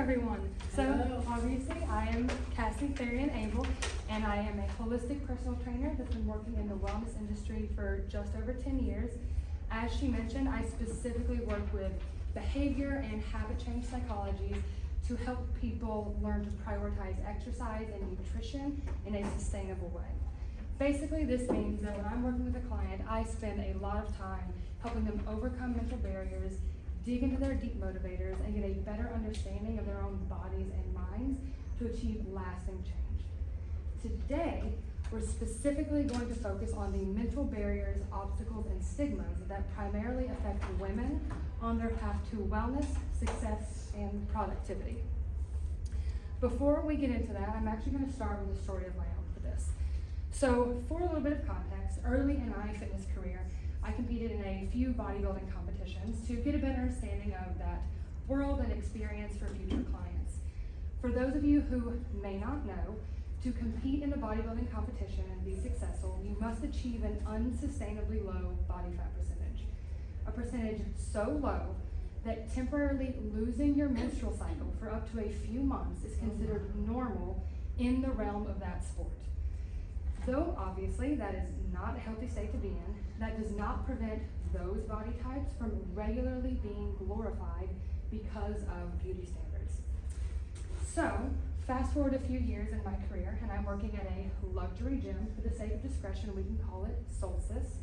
everyone. So obviously I am Cassie Therrien-Abell, and I am a holistic personal trainer that's been working in the wellness industry for just over 10 years. As she mentioned, I specifically work with behavior and habit change psychologies to help people learn to prioritize exercise and nutrition in a sustainable way. Basically, this means that when I'm working with a client, I spend a lot of time helping them overcome mental barriers, dig into their deep motivators, and get a better understanding of their own bodies and minds to achieve lasting change. Today, we're specifically going to focus on the mental barriers, obstacles, and stigmas that primarily affect women on their path to wellness, success, and productivity. Before we get into that, I'm actually going to start with a story of my own for this. So, for a little bit of context, early in my fitness career, I competed in a few bodybuilding competitions to get a better understanding of that world and experience for future clients. For those of you who may not know, to compete in a bodybuilding competition and be successful, you must achieve an unsustainably low body fat percentage. A percentage so low that temporarily losing your menstrual cycle for up to a few months is considered normal in the realm of that sport. Though obviously that is not a healthy state to be in, that does not prevent those body types from regularly being glorified because of beauty standards. So, fast forward a few years in my career, and I'm working at a luxury gym. For the sake of discretion, we can call it Solstice.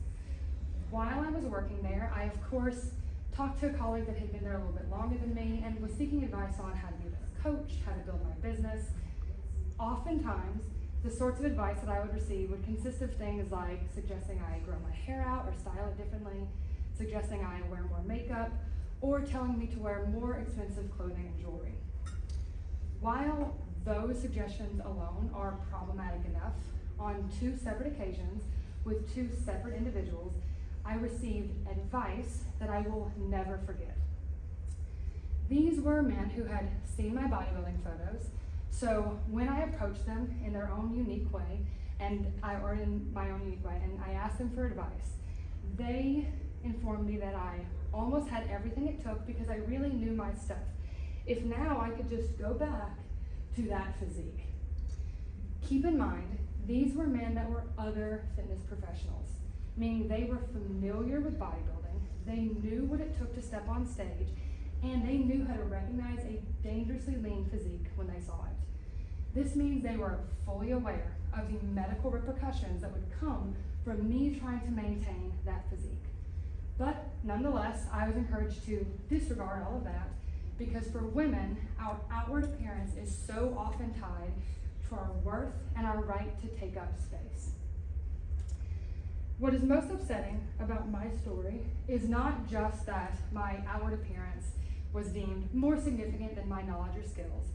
While I was working there, I of course talked to a colleague that had been there a little bit longer than me and was seeking advice on how to be a better coach, how to build my business. Oftentimes, the sorts of advice that I would receive would consist of things like suggesting I grow my hair out or style it differently, suggesting I wear more makeup, or telling me to wear more expensive clothing and jewelry. While those suggestions alone are problematic enough, on two separate occasions with two separate individuals, I received advice that I will never forget. These were men who had seen my bodybuilding photos. So when I approached them in their own unique way, and I asked them for advice, they informed me that I almost had everything it took because I really knew my stuff. If now I could just go back to that physique. Keep in mind, these were men that were other fitness professionals, meaning they were familiar with bodybuilding, they knew what it took to step on stage, and they knew how to recognize a dangerously lean physique when they saw it. This means they were fully aware of the medical repercussions that would come from me trying to maintain that physique. But nonetheless, I was encouraged to disregard all of that because for women, our outward appearance is so often tied to our worth and our right to take up space. What is most upsetting about my story is not just that my outward appearance was deemed more significant than my knowledge or skills.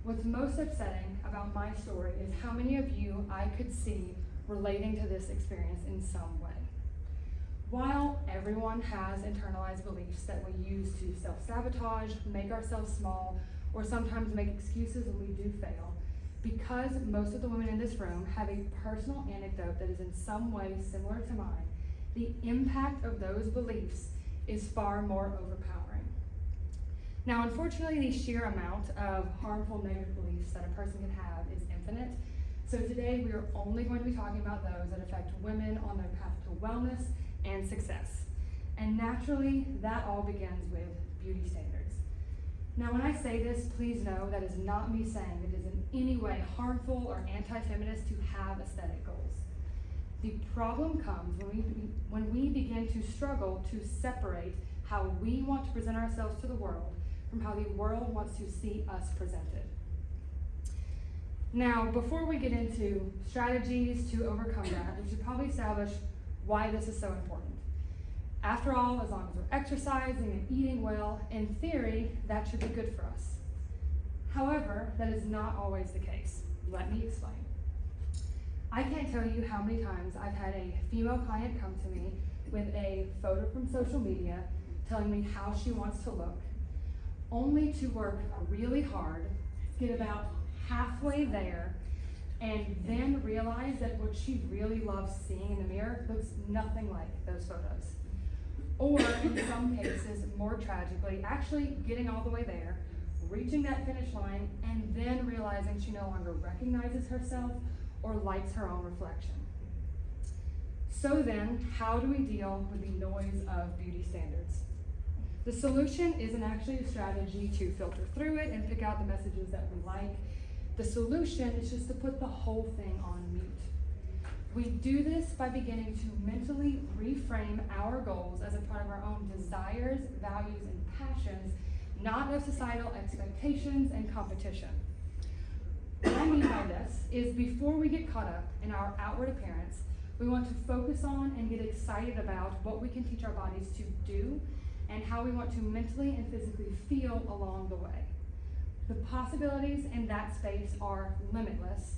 What's most upsetting about my story is how many of you I could see relating to this experience in some way. While everyone has internalized beliefs that we use to self-sabotage, make ourselves small, or sometimes make excuses when we do fail, because most of the women in this room have a personal anecdote that is in some way similar to mine, the impact of those beliefs is far more overpowering. Now, unfortunately, the sheer amount of harmful negative beliefs that a person can have is infinite. So today, we are only going to be talking about those that affect women on their path to wellness and success. And naturally, that all begins with beauty standards. Now, when I say this, please know that is not me saying it is in any way harmful or anti-feminist to have aesthetic goals. The problem comes when we begin to struggle to separate how we want to present ourselves to the world from how the world wants to see us presented. Now, before we get into strategies to overcome that, we should probably establish why this is so important. After all, as long as we're exercising and eating well, in theory, that should be good for us. However, that is not always the case. Let me explain. I can't tell you how many times I've had a female client come to me with a photo from social media telling me how she wants to look, only to work really hard, get about halfway there, and then realize that what she really loves seeing in the mirror looks nothing like those photos. Or in some cases, more tragically, actually getting all the way there, reaching that finish line and then realizing she no longer recognizes herself or likes her own reflection. So then, how do we deal with the noise of beauty standards? The solution isn't actually a strategy to filter through it and pick out the messages that we like. The solution is just to put the whole thing on mute. We do this by beginning to mentally reframe our goals as a part of our own desires, values, and passions, not of societal expectations and competition. What I mean by this is before we get caught up in our outward appearance, we want to focus on and get excited about what we can teach our bodies to do and how we want to mentally and physically feel along the way. The possibilities in that space are limitless,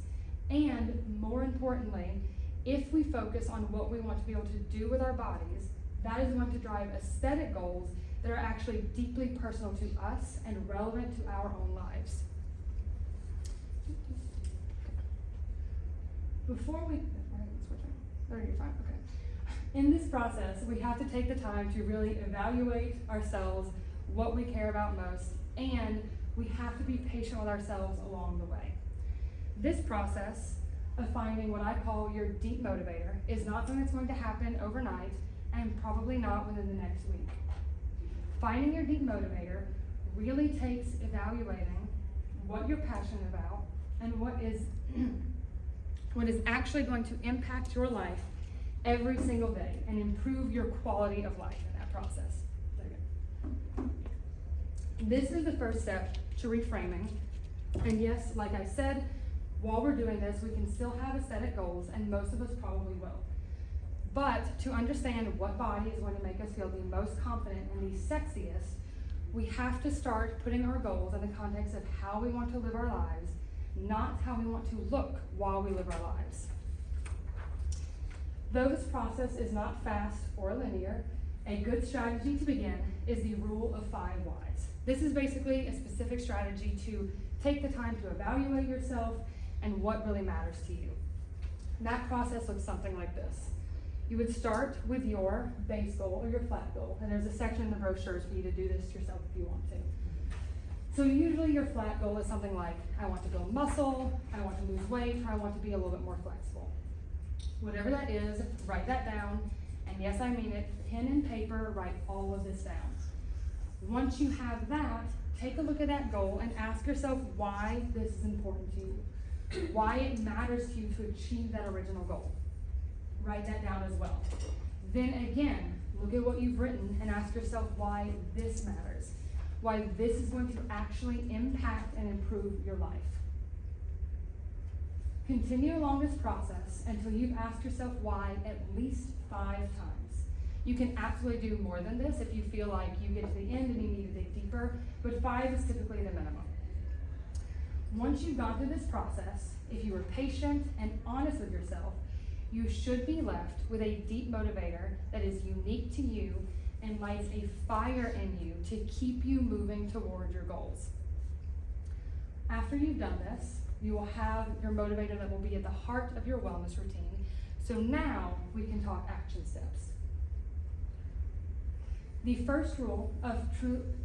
and more importantly, if we focus on what we want to be able to do with our bodies, that is going to drive aesthetic goals that are actually deeply personal to us and relevant to our own lives. Before we, you're fine, okay. In this process, we have to take the time to really evaluate ourselves, what we care about most, and we have to be patient with ourselves along the way. This process of finding what I call your deep motivator is not something that's going to happen overnight and probably not within the next week. Finding your deep motivator really takes evaluating what you're passionate about and what is actually going to impact your life every single day and improve your quality of life in that process. This is the first step to reframing. And yes, like I said, while we're doing this, we can still have aesthetic goals, and most of us probably will. But to understand what body is going to make us feel the most confident and the sexiest, we have to start putting our goals in the context of how we want to live our lives, not how we want to look while we live our lives. Though this process is not fast or linear, a good strategy to begin is the rule of 5 whys. This is basically a specific strategy to take the time to evaluate yourself and what really matters to you. That process looks something like this. You would start with your base goal or your flat goal, and there's a section in the brochures for you to do this yourself if you want to. So usually your flat goal is something like, I want to build muscle, I want to lose weight, or I want to be a little bit more flexible. Whatever that is, write that down, and yes, I mean it, pen and paper, write all of this down. Once you have that, take a look at that goal and ask yourself why this is important to you, why it matters to you to achieve that original goal. Write that down as well. Then again, look at what you've written and ask yourself why this matters, why this is going to actually impact and improve your life. Continue along this process until you've asked yourself why at least 5 times. You can absolutely do more than this if you feel like you get to the end and you need to dig deeper, but 5 is typically the minimum. Once you've gone through this process, if you were patient and honest with yourself, you should be left with a deep motivator that is unique to you and lights a fire in you to keep you moving toward your goals. After you've done this, you will have your motivator that will be at the heart of your wellness routine. So now we can talk action steps. The first rule of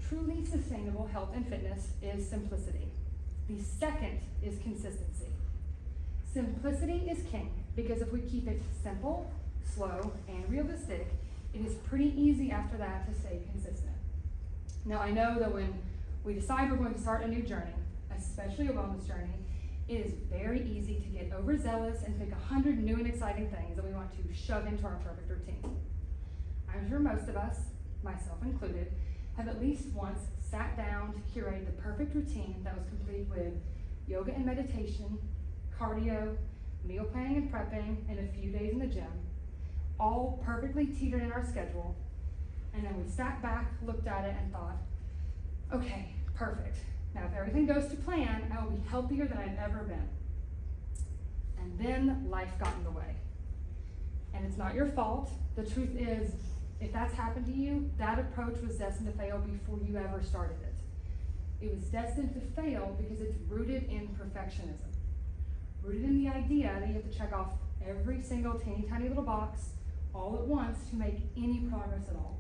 truly sustainable health and fitness is simplicity. The second is consistency. Simplicity is king because if we keep it simple, slow, and realistic, it is pretty easy after that to stay consistent. Now I know that when we decide we're going to start a new journey, especially a wellness journey, it is very easy to get overzealous and pick 100 new and exciting things that we want to shove into our perfect routine. I'm sure most of us, myself included, have at least once sat down to curate the perfect routine that was complete with yoga and meditation, cardio, meal planning and prepping, and a few days in the gym, all perfectly teetered in our schedule, and then we sat back, looked at it, and thought, okay, perfect. Now if everything goes to plan, I will be healthier than I've ever been. And then life got in the way. And it's not your fault. The truth is, if that's happened to you, that approach was destined to fail before you ever started it. It was destined to fail because it's rooted in perfectionism. Rooted in the idea that you have to check off every single teeny tiny little box all at once to make any progress at all.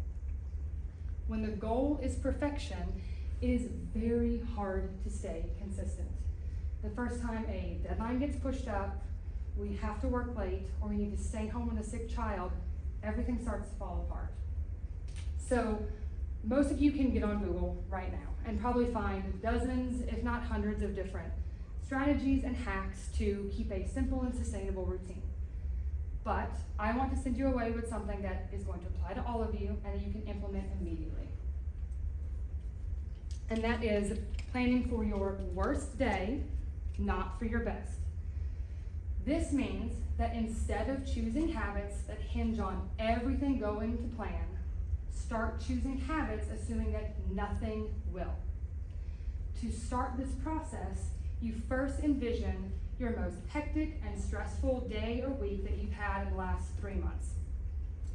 When the goal is perfection, it is very hard to stay consistent. The first time a deadline gets pushed up, we have to work late, or we need to stay home with a sick child, everything starts to fall apart. So most of you can get on Google right now and probably find dozens, if not hundreds, of different strategies and hacks to keep a simple and sustainable routine. But I want to send you away with something that is going to apply to all of you and that you can implement immediately. And that is planning for your worst day, not for your best. This means that instead of choosing habits that hinge on everything going to plan, start choosing habits assuming that nothing will. To start this process, you first envision your most hectic and stressful day or week that you've had in the last 3 months.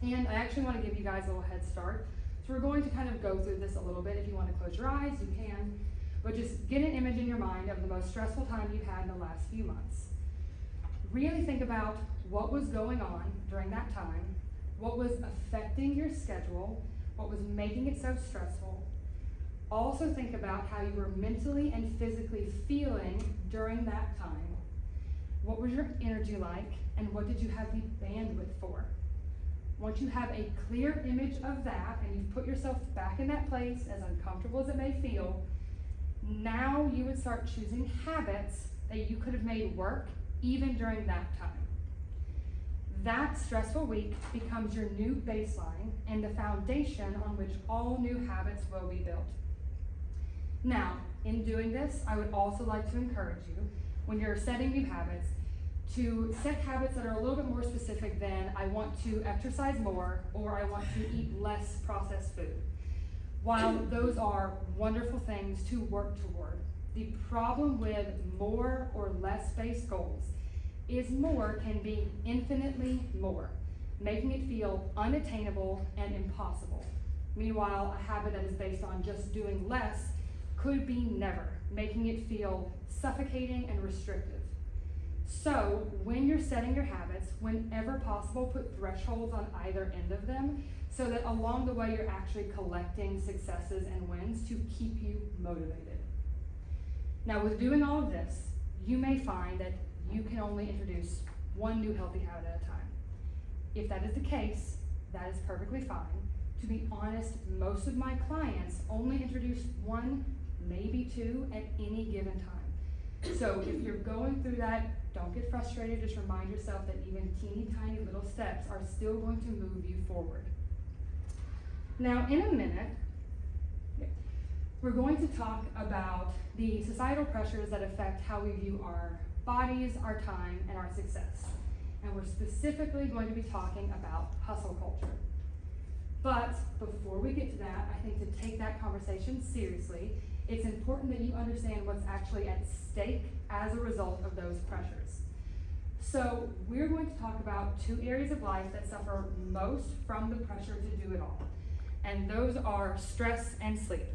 And I actually want to give you guys a little head start. So we're going to kind of go through this a little bit. If you want to close your eyes, you can. But just get an image in your mind of the most stressful time you've had in the last few months. Really think about what was going on during that time, what was affecting your schedule, what was making it so stressful. Also think about how you were mentally and physically feeling during that time. What was your energy like, and what did you have the bandwidth for? Once you have a clear image of that, and you've put yourself back in that place, as uncomfortable as it may feel, now you would start choosing habits that you could have made work even during that time. That stressful week becomes your new baseline and the foundation on which all new habits will be built. Now, in doing this, I would also like to encourage you, when you're setting new habits, to set habits that are a little bit more specific than I want to exercise more or I want to eat less processed food. While those are wonderful things to work toward, the problem with more or less based goals is more can be infinitely more, making it feel unattainable and impossible. Meanwhile, a habit that is based on just doing less could be never, making it feel suffocating and restrictive. So when you're setting your habits, whenever possible, put thresholds on either end of them so that along the way you're actually collecting successes and wins to keep you motivated. Now, with doing all of this, you may find that you can only introduce one new healthy habit at a time. If that is the case, that is perfectly fine. To be honest, most of my clients only introduce one, maybe two at any given time. So if you're going through that, don't get frustrated. Just remind yourself that even teeny tiny little steps are still going to move you forward. Now, in a minute, we're going to talk about the societal pressures that affect how we view our bodies, our time, and our success. And we're specifically going to be talking about hustle culture. But before we get to that, I think to take that conversation seriously, it's important that you understand what's actually at stake as a result of those pressures. So we're going to talk about two areas of life that suffer most from the pressure to do it all. And those are stress and sleep.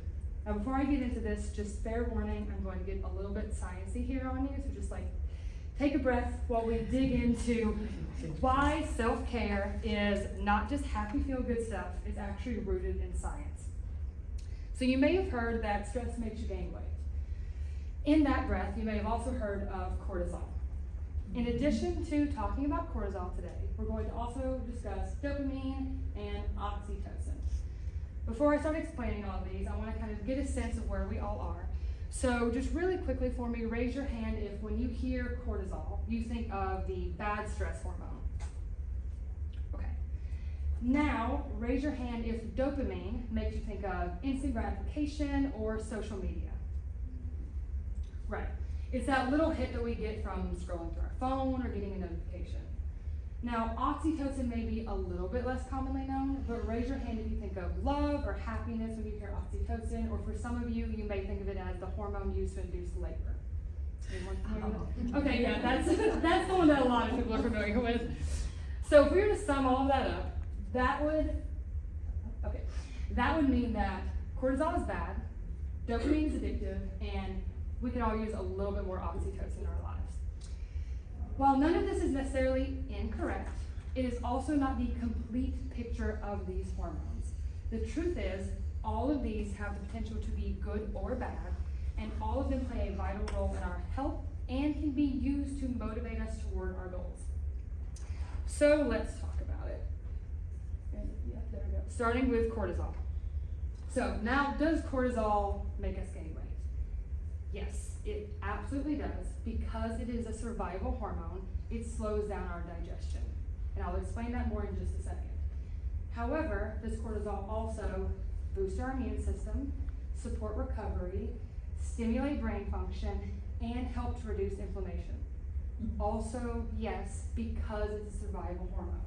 Now before I get into this, just fair warning, I'm going to get a little bit sciencey here on you, so just take a breath while we dig into why self-care is not just happy feel-good stuff, it's actually rooted in science. So you may have heard that stress makes you gain weight. In that breath, you may have also heard of cortisol. In addition to talking about cortisol today, we're going to also discuss dopamine and oxytocin. Before I start explaining all of these, I want to kind of get a sense of where we all are. So just really quickly for me, raise your hand if when you hear cortisol, you think of the bad stress hormone. Okay. Now, raise your hand if dopamine makes you think of instant gratification or social media. Right. It's that little hit that we get from scrolling through our phone or getting a notification. Now, oxytocin may be a little bit less commonly known, but raise your hand if you think of love or happiness when you hear oxytocin, or for some of you, you may think of it as the hormone used to induce labor. Anyone familiar with it? Okay, yeah, that's the one that a lot of people are familiar with. So if we were to sum all of that up, that would mean that cortisol is bad, dopamine is addictive, and we could all use a little bit more oxytocin in our lives. While none of this is necessarily incorrect, it is also not the complete picture of these hormones. The truth is, All of these have the potential to be good or bad, and all of them play a vital role in our health and can be used to motivate us toward our goals. So let's talk about it. Yeah, there we go. Starting with cortisol. So now, does cortisol make us gain weight? Yes, it absolutely does. Because it is a survival hormone, it slows down our digestion. And I'll explain that more in just a second. However, does cortisol also boost our immune system, support recovery, stimulate brain function, and help to reduce inflammation? Also, yes, because it's a survival hormone.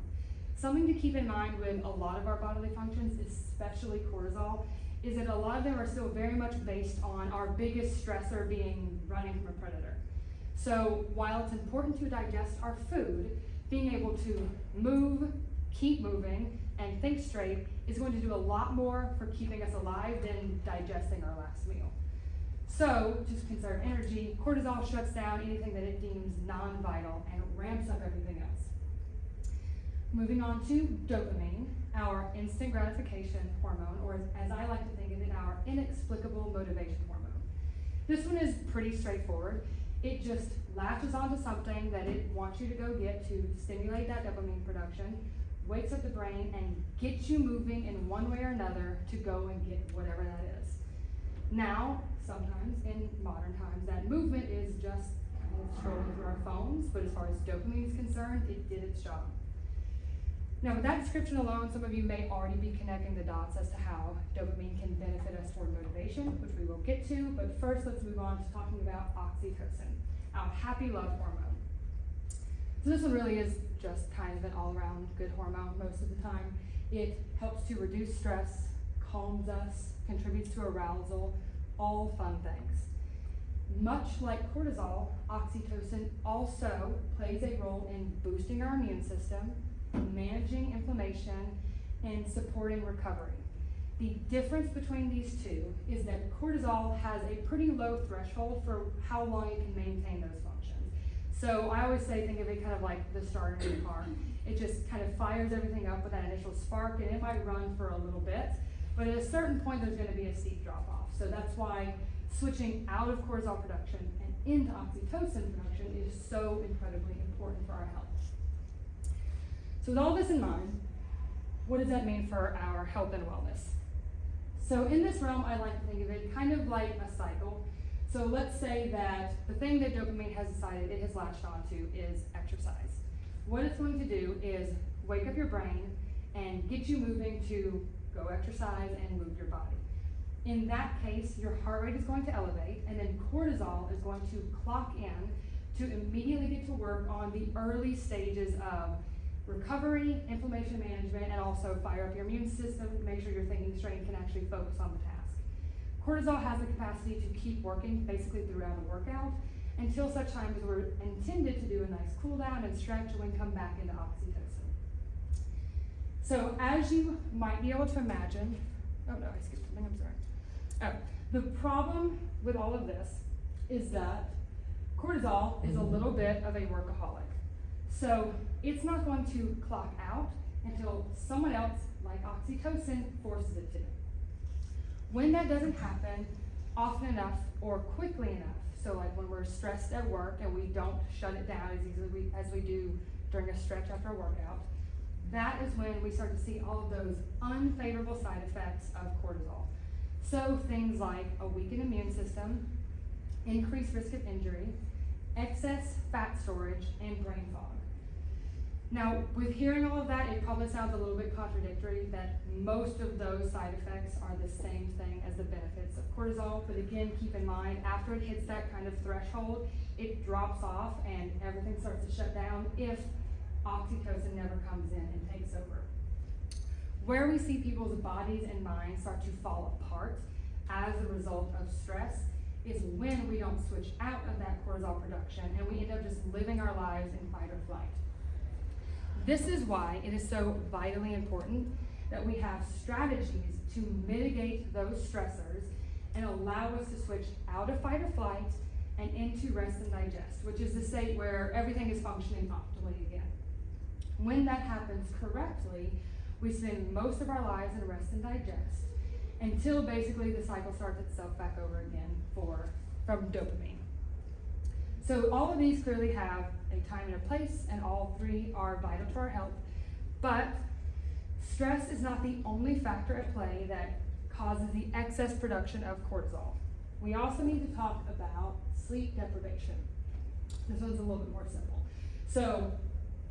Something to keep in mind with a lot of our bodily functions, especially cortisol, is that a lot of them are still very much based on our biggest stressor being running from a predator. So while it's important to digest our food, being able to move, keep moving, and think straight is going to do a lot more for keeping us alive than digesting our last meal. So, to conserve energy, cortisol shuts down anything that it deems non-vital and ramps up everything else. Moving on to dopamine, our instant gratification hormone, or as I like to think of it, our inexplicable motivation hormone. This one is pretty straightforward. It just latches onto something that it wants you to go get to stimulate that dopamine production, wakes up the brain, and gets you moving in one way or another to go and get whatever that is. Now, sometimes in modern times, that movement is just kind of scrolling through our phones, but as far as dopamine is concerned, it did its job. Now, with that description alone, some of you may already be connecting the dots as to how dopamine can benefit us toward motivation, which we will get to, but first let's move on to talking about oxytocin, our happy love hormone. So this one really is just kind of an all-around good hormone most of the time. It helps to reduce stress, calms us, contributes to arousal, all fun things. Much like cortisol, oxytocin also plays a role in boosting our immune system, managing inflammation, and supporting recovery. The difference between these two is that cortisol has a pretty low threshold for how long it can maintain those functions. So I always say, think of it kind of like the starter in a car. It just kind of fires everything up with that initial spark, and it might run for a little bit, but at a certain point there's going to be a steep drop off. So that's why switching out of cortisol production and into oxytocin production is so incredibly important for our health. So with all this in mind, what does that mean for our health and wellness? So in this realm, I like to think of it kind of like a cycle. So let's say that the thing that dopamine has decided it has latched onto is exercise. What it's going to do is wake up your brain and get you moving to go exercise and move your body. In that case, your heart rate is going to elevate, and then cortisol is going to clock in to immediately get to work on the early stages of recovery, inflammation management, and also fire up your immune system, make sure you're thinking straight and can actually focus on the task. Cortisol has the capacity to keep working basically throughout a workout until such time as we're intended to do a nice cool down and stretch and we come back into oxytocin. So as you might be able to imagine, oh no, I skipped something, I'm sorry. Oh, the problem with all of this is that cortisol is a little bit of a workaholic. So it's not going to clock out until someone else, like oxytocin, forces it to. When that doesn't happen often enough or quickly enough, so like when we're stressed at work and we don't shut it down as easily as we do during a stretch after a workout, that is when we start to see all of those unfavorable side effects of cortisol. So things like a weakened immune system, increased risk of injury, excess fat storage, and brain fog. Now, with hearing all of that, it probably sounds a little bit contradictory that most of those side effects are the same thing as the benefits of cortisol, but again, keep in mind, after it hits that kind of threshold, it drops off and everything starts to shut down if oxytocin never comes in and takes over. Where we see people's bodies and minds start to fall apart as a result of stress is when we don't switch out of that cortisol production and we end up just living our lives in fight or flight. This is why it is so vitally important that we have strategies to mitigate those stressors and allow us to switch out of fight or flight and into rest and digest, which is the state where everything is functioning optimally again. When that happens correctly, we spend most of our lives in rest and digest, until basically the cycle starts itself back over again from dopamine. So all of these clearly have a time and a place, and all three are vital to our health. But stress is not the only factor at play that causes the excess production of cortisol. We also need to talk about sleep deprivation. This one's a little bit more simple. So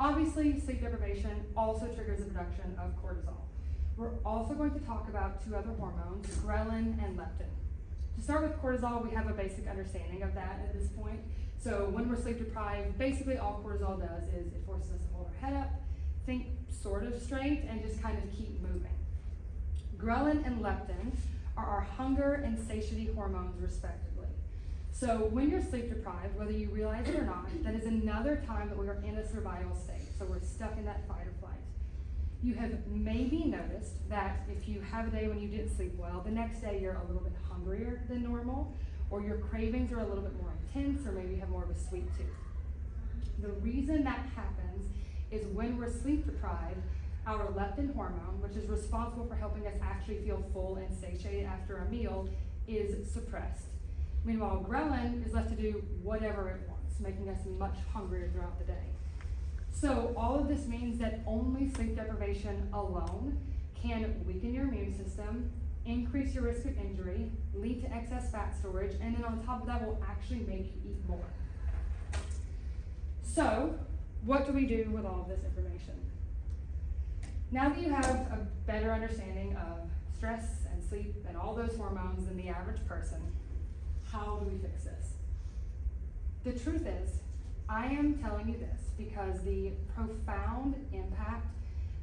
obviously sleep deprivation also triggers the production of cortisol. We're also going to talk about two other hormones, ghrelin and leptin. To start with cortisol, we have a basic understanding of that at this point. So when we're sleep deprived, basically all cortisol does is it forces us to hold our head up, think sort of straight, and just kind of keep moving. Ghrelin and leptin are our hunger and satiety hormones respectively. So when you're sleep deprived, whether you realize it or not, that is another time that we are in a survival state. So we're stuck in that fight or flight. You have maybe noticed that if you have a day when you didn't sleep well, the next day you're a little bit hungrier than normal, or your cravings are a little bit more intense, or maybe you have more of a sweet tooth. The reason that happens is when we're sleep deprived, our leptin hormone, which is responsible for helping us actually feel full and satiated after a meal, is suppressed. Meanwhile, ghrelin is left to do whatever it wants, making us much hungrier throughout the day. So all of this means that only sleep deprivation alone can weaken your immune system, increase your risk of injury, lead to excess fat storage, and then on top of that will actually make you eat more. So what do we do with all of this information? Now that you have a better understanding of stress and sleep and all those hormones than the average person, how do we fix this? The truth is, I am telling you this because the profound impact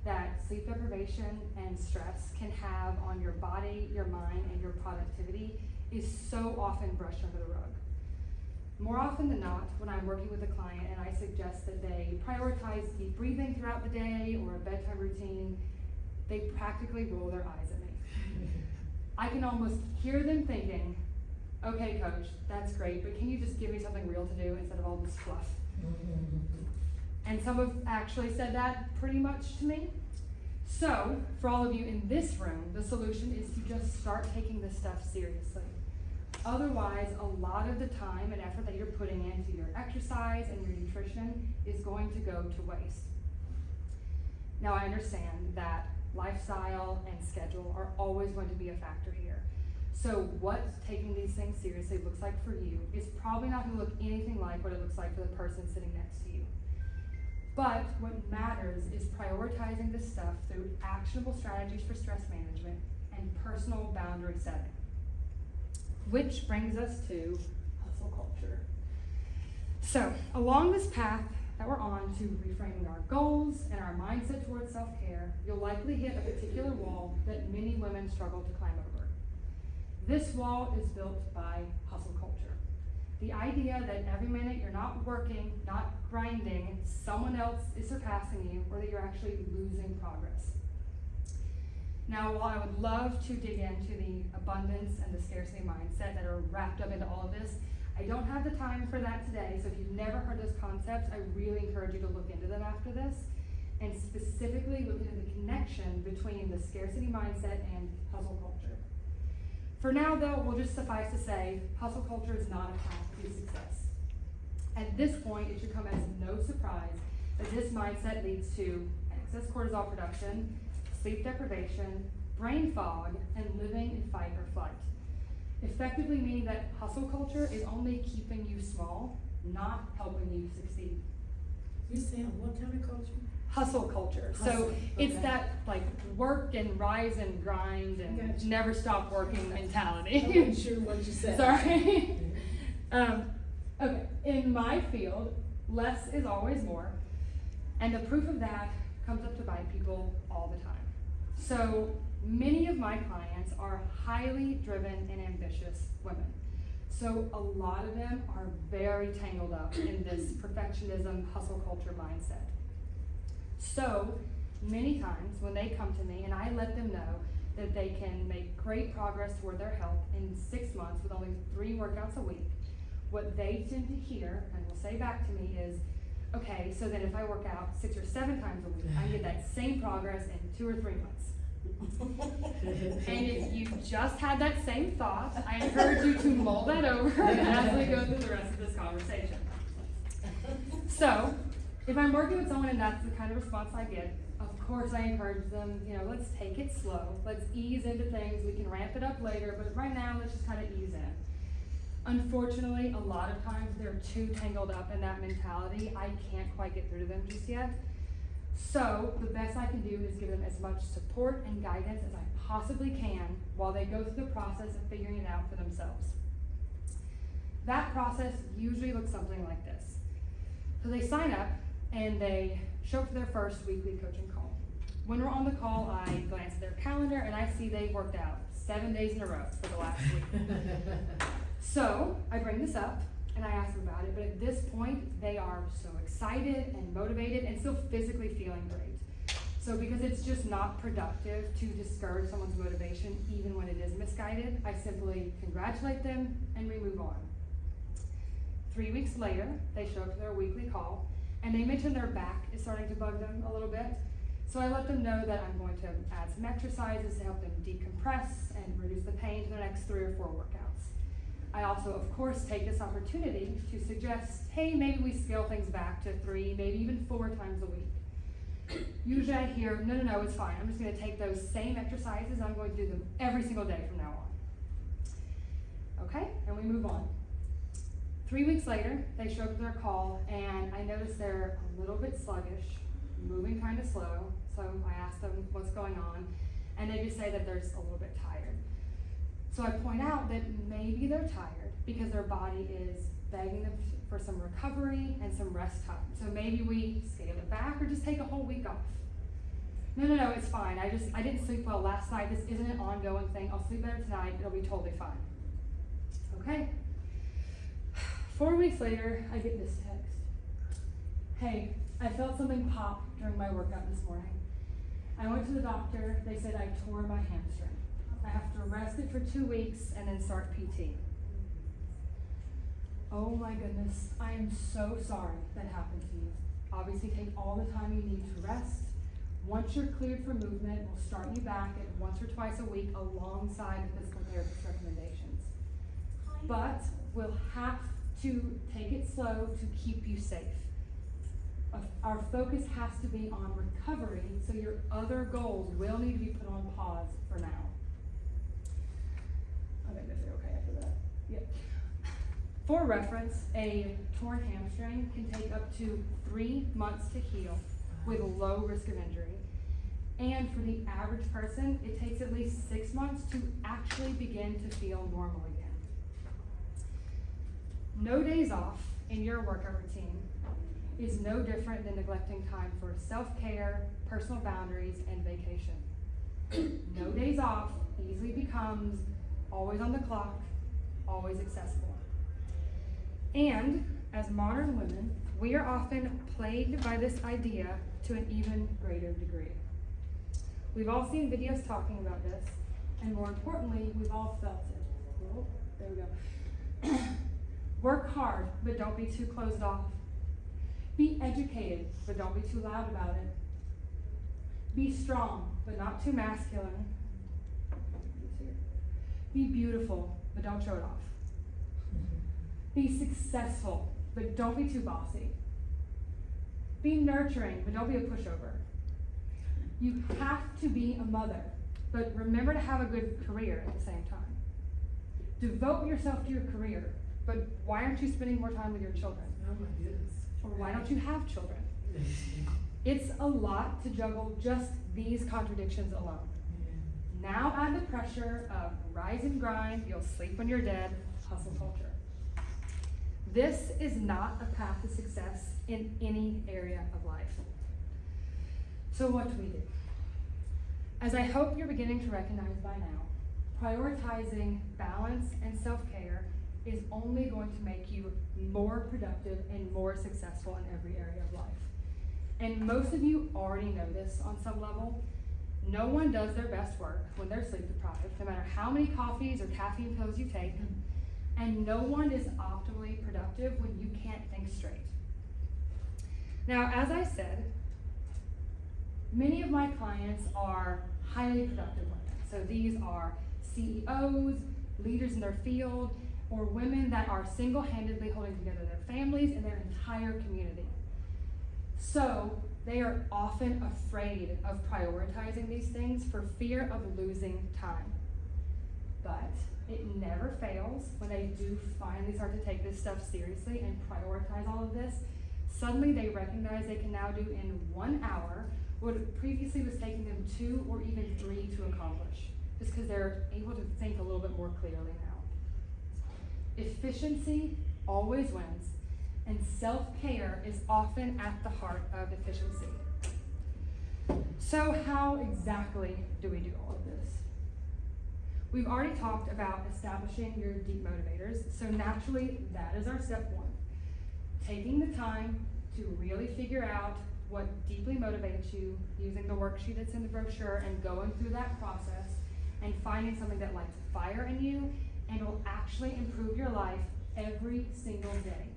that sleep deprivation and stress can have on your body, your mind, and your productivity is so often brushed under the rug. More often than not, when I'm working with a client and I suggest that they prioritize deep breathing throughout the day or a bedtime routine, they practically roll their eyes at me. I can almost hear them thinking, okay, coach, that's great, but can you just give me something real to do instead of all this fluff? And some have actually said that pretty much to me. So, for all of you in this room, the solution is to just start taking this stuff seriously. Otherwise, a lot of the time and effort that you're putting into your exercise and your nutrition is going to go to waste. Now, I understand that lifestyle and schedule are always going to be a factor here. So what taking these things seriously looks like for you is probably not going to look anything like what it looks like for the person sitting next to you. But what matters is prioritizing this stuff through actionable strategies for stress management and personal boundary setting. Which brings us to hustle culture. So along this path that we're on to reframing our goals and our mindset towards self-care, you'll likely hit a particular wall that many women struggle to climb over. This wall is built by hustle culture. The idea that every minute you're not working, not grinding, someone else is surpassing you, or that you're actually losing progress. Now, while I would love to dig into the abundance and the scarcity mindset that are wrapped up into all of this, I don't have the time for that today, so if you've never heard those concepts, I really encourage you to look into them after this, and specifically look into the connection between the scarcity mindset and hustle culture. For now, though, we'll just suffice to say, hustle culture is not a path to success. At this point, it should come as no surprise that this mindset leads to excess cortisol production, sleep deprivation, brain fog, and living in fight or flight. Effectively meaning that hustle culture is only keeping you small, not helping you succeed. You saying what kind of culture? Hustle culture. Hustle, So it's okay. that like work and rise and grind and Gotcha. never stop working mentality. I wasn't sure what you said. Sorry. Okay, in my field, less is always more, and the proof of that comes up to bite people all the time. So many of my clients are highly driven and ambitious women. So a lot of them are very tangled up in this perfectionism, hustle culture mindset. So many times when they come to me and I let them know that they can make great progress toward their health in 6 months with only 3 workouts a week, what they tend to hear and will say back to me is, okay, so then if I work out 6 or 7 times a week, I get that same progress in 2 or 3 months. And if you just had that same thought, I encourage you to mull that over as we go through the rest of this conversation. So, if I'm working with someone and that's the kind of response I get, of course I encourage them, let's take it slow. Let's ease into things. We can ramp it up later, but right now let's just kind of ease in. Unfortunately, a lot of times they're too tangled up in that mentality. I can't quite get through to them just yet. So the best I can do is give them as much support and guidance as I possibly can while they go through the process of figuring it out for themselves. That process usually looks something like this. So they sign up and they show up for their first weekly coaching call. When we're on the call, I glance at their calendar and I see they worked out 7 days in a row for the last week. So I bring this up and I ask them about it, but at this point, they are so excited and motivated and still physically feeling great. So because it's just not productive to discourage someone's motivation, even when it is misguided, I simply congratulate them and we move on. 3 weeks later, they show up to their weekly call and they mention their back is starting to bug them a little bit. So I let them know that I'm going to add some exercises to help them decompress and reduce the pain for the next 3 or 4 workouts. I also, of course, take this opportunity to suggest, hey, maybe we scale things back to 3, maybe even 4 times a week. Usually I hear, no, it's fine. I'm just going to take those same exercises. I'm going to do them every single day from now on. Okay, and we move on. 3 weeks later, they show up to their call, and I notice they're a little bit sluggish, moving kind of slow. So I ask them what's going on, and they just say that they're just a little bit tired. So I point out that maybe they're tired because their body is begging them for some recovery and some rest time. So maybe we scale it back or just take a whole week off. No, it's fine. I didn't sleep well last night. This isn't an ongoing thing. I'll sleep better tonight. It'll be totally fine. Okay. 4 weeks later, I get this text. Hey, I felt something pop during my workout this morning. I went to the doctor. They said I tore my hamstring. I have to rest it for 2 weeks and then start PT. Oh my goodness, I am so sorry that happened to you. Obviously take all the time you need to rest. Once you're cleared for movement, we'll start you back at once or twice a week alongside the physical therapist recommendations. But we'll have to take it slow to keep you safe. Our focus has to be on recovery, so your other goals will need to be put on pause for now. I think that's okay after that. Yep. For reference, a torn hamstring can take up to 3 months to heal with low risk of injury. And for the average person, it takes at least 6 months to actually begin to feel normal again. No days off in your workout routine is no different than neglecting time for self-care, personal boundaries, and vacation. No days off easily becomes always on the clock, always accessible. And as modern women, we are often plagued by this idea to an even greater degree. We've all seen videos talking about this, and more importantly, we've all felt it. Oh, there we go. Work hard, but don't be too closed off. Be educated, but don't be too loud about it. Be strong, but not too masculine. Be beautiful, but don't show it off. Be successful, but don't be too bossy. Be nurturing, but don't be a pushover. You have to be a mother, but remember to have a good career at the same time. Devote yourself to your career, but why aren't you spending more time with your children? Oh my goodness. Or why don't you have children? It's a lot to juggle just these contradictions alone. Yeah. Now add the pressure of rise and grind, you'll sleep when you're dead, hustle culture. This is not a path to success in any area of life. So what do we do? As I hope you're beginning to recognize by now, prioritizing balance and self-care is only going to make you more productive and more successful in every area of life. And most of you already know this on some level. No one does their best work when they're sleep deprived, no matter how many coffees or caffeine pills you take. And no one is optimally productive when you can't think straight. Now, as I said, many of my clients are highly productive women. So these are CEOs, leaders in their field, or women that are single-handedly holding together their families and their entire community. So they are often afraid of prioritizing these things for fear of losing time. But it never fails when they do finally start to take this stuff seriously and prioritize all of this. Suddenly they recognize they can now do in 1 hour what previously was taking them 2 or even 3 to accomplish, just because they're able to think a little bit more clearly now. Efficiency always wins, and self-care is often at the heart of efficiency. So how exactly do we do all of this? We've already talked about establishing your deep motivators, so naturally that is our step 1. Taking the time to really figure out what deeply motivates you, using the worksheet that's in the brochure and going through that process and finding something that lights a fire in you and will actually improve your life every single day.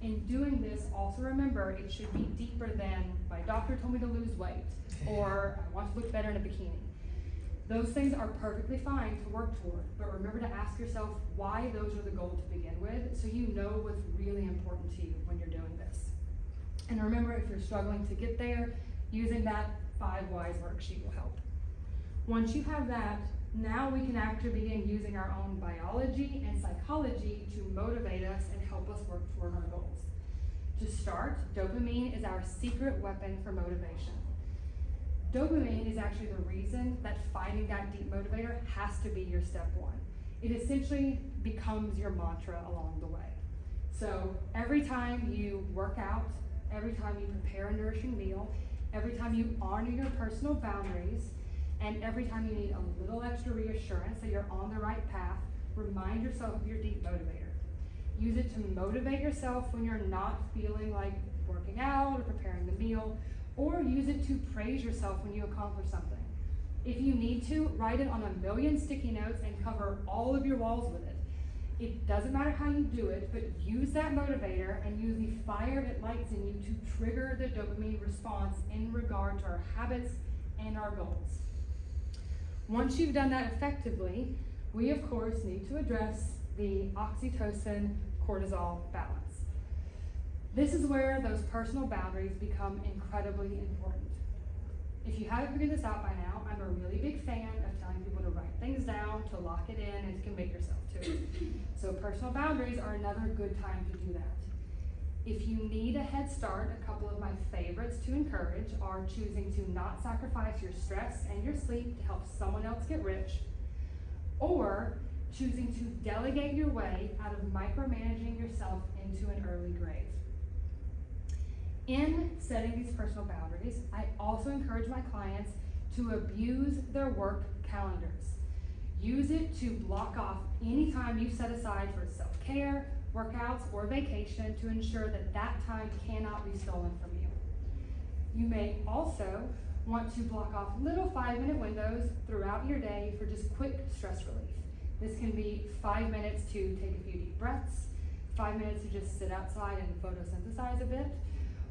In doing this, also remember it should be deeper than my doctor told me to lose weight or I want to look better in a bikini. Those things are perfectly fine to work toward, but remember to ask yourself why those are the goals to begin with so you know what's really important to you when you're doing this. And remember, if you're struggling to get there, using that 5 Whys worksheet will help. Once you have that, now we can actually begin using our own biology and psychology to motivate us and help us work toward our goals. To start, dopamine is our secret weapon for motivation. Dopamine is actually the reason that finding that deep motivator has to be your step 1. It essentially becomes your mantra along the way. So every time you work out, every time you prepare a nourishing meal, every time you honor your personal boundaries, and every time you need a little extra reassurance that you're on the right path, remind yourself of your deep motivator. Use it to motivate yourself when you're not feeling like working out or preparing the meal, or use it to praise yourself when you accomplish something. If you need to, write it on 1,000,000 sticky notes and cover all of your walls with it. It doesn't matter how you do it, but use that motivator and use the fire it lights in you to trigger the dopamine response in regard to our habits and our goals. Once you've done that effectively, we of course need to address the oxytocin-cortisol balance. This is where those personal boundaries become incredibly important. If you haven't figured this out by now, I'm a really big fan of telling people to write things down, to lock it in, and to commit yourself to it. So personal boundaries are another good time to do that. If you need a head start, a couple of my favorites to encourage are choosing to not sacrifice your stress and your sleep to help someone else get rich, or choosing to delegate your way out of micromanaging yourself into an early grave. In setting these personal boundaries, I also encourage my clients to abuse their work calendars. Use it to block off any time you set aside for self-care, workouts, or vacation to ensure that that time cannot be stolen from you. You may also want to block off little 5-minute windows throughout your day for just quick stress relief. This can be 5 minutes to take a few deep breaths, 5 minutes to just sit outside and photosynthesize a bit,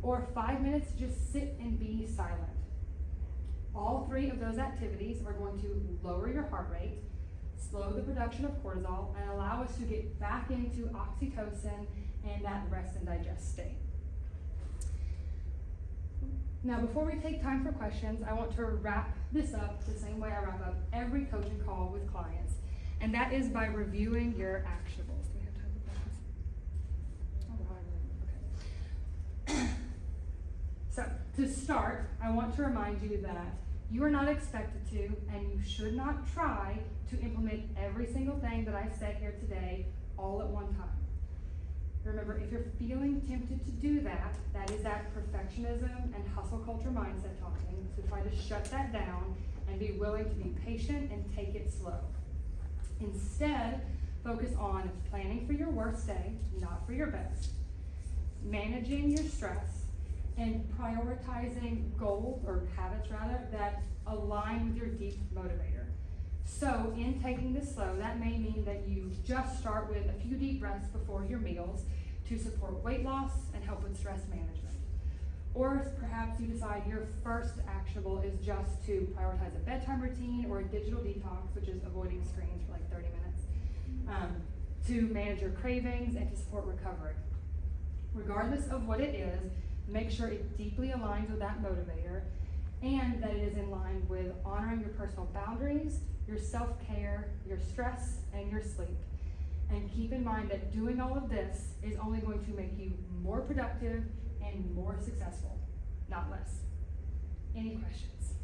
or 5 minutes to just sit and be silent. All 3 of those activities are going to lower your heart rate, slow the production of cortisol, and allow us to get back into oxytocin and that rest and digest state. Now, before we take time for questions, I want to wrap this up the same way I wrap up every coaching call with clients, and that is by reviewing your actionables. Do we have time for questions? Oh, okay. So, to start, I want to remind you that you are not expected to, and you should not try to implement every single thing that I said here today all at one time. Remember, if you're feeling tempted to do that, that is that perfectionism and hustle culture mindset talking, so try to shut that down and be willing to be patient and take it slow. Instead, focus on planning for your worst day, not for your best, managing your stress, and prioritizing goals, or habits rather, that align with your deep motivator. So in taking this slow, that may mean that you just start with a few deep breaths before your meals to support weight loss and help with stress management. Or perhaps you decide your first actionable is just to prioritize a bedtime routine or a digital detox, which is avoiding screens for like 30 minutes, to manage your cravings and to support recovery. Regardless of what it is, make sure it deeply aligns with that motivator and that it is in line with honoring your personal boundaries, your self-care, your stress, and your sleep. And keep in mind that doing all of this is only going to make you more productive and more successful, not less. Any questions?